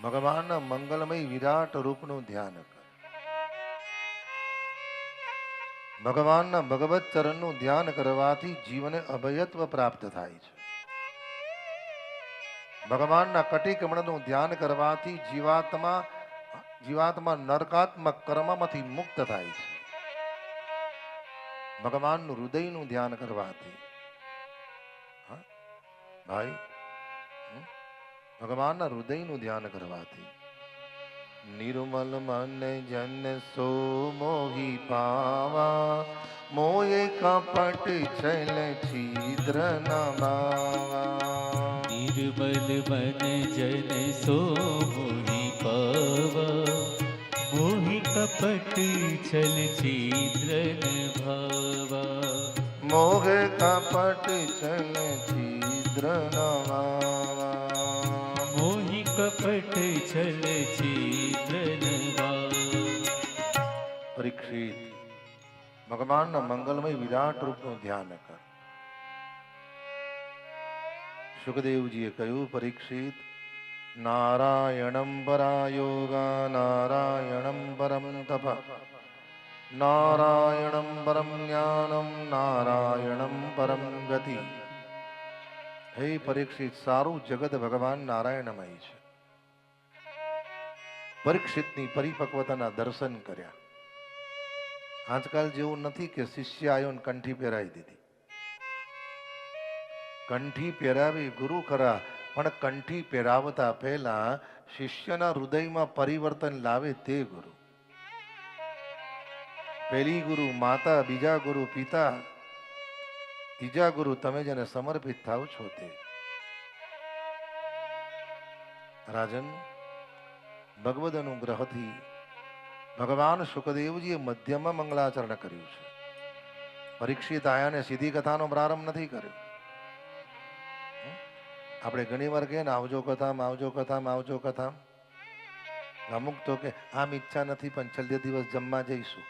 ભગવાનના મંગલમય વિરાટ રૂપનું ધ્યાન કર. ભગવાનના ભગવત ચરણનું ધ્યાન કરવાથી જીવને અભયત્વ પ્રાપ્ત થાય છે. ભગવાનના કટિકમળનું ધ્યાન કરવાથી જીવાત્મા નરકાત્મક કર્મમાંથી મુક્ત થાય છે. ભગવાનનું હૃદયનું ધ્યાન કરવાથી ભાઈ ભગવાનના હૃદયનું ધ્યાન કરવાથી નિર્મલ મન જન સો મોહી પાવા મોય કપટ છલ છિદ્ર ન બાવા. નિર્મલ મન જન સો મોહી પાવા મોહી કપટ છલ છિદ્ર ન ભાવા. મોહ કપટ છલ છિદ્ર ન બાવા. મોહી કપટ છલ છિદ્ર ન ભાવા. પરીક્ષિત, ભગવાનના મંગલમય વિરાટ રૂપનું ધ્યાન કર. સુખદેવજીએ કહ્યું, પરીક્ષિત, નારાયણમ પરા યોગા નારાયણમ પરમ તપ નારાયણમ પરમ જ્ઞાનમ નારાયણમ પરમ ગતિ. હે પરીક્ષિત, સારું જગત ભગવાન નારાયણમય છે. પરીક્ષિતની પરિપક્વતાના દર્શન કર્યા. આજકાલ જેવું નથી કે શિષ્ય આવ્યો ને કંઠી પહેરાવી દીધી. કંઠી પહેરાવી ગુરુ ખરા, પણ કંઠી પહેરાવતા પહેલા શિષ્યના હૃદયમાં પરિવર્તન લાવે તે ગુરુ. પહેલી ગુરુ માતા, બીજા ગુરુ પિતા, ત્રીજા ગુરુ તમે જેને સમર્પિત થાવ છો તે. રાજન, ભગવદ અનુગ્રહથી ભગવાન સુખદેવજીએ મધ્યમાં મંગલાચરણ કર્યું છે. પરીક્ષિત આયાને સીધી કથાનો પ્રારંભ નથી કર્યો. આપણે ઘણી વાર કહીએ ને, આવજો કથામાં, આવજો કથામાં, આવજો કથામાં. અમુક તો કે આમ ઈચ્છા નથી પણ છેલ્લે દિવસ જમવા જઈશું.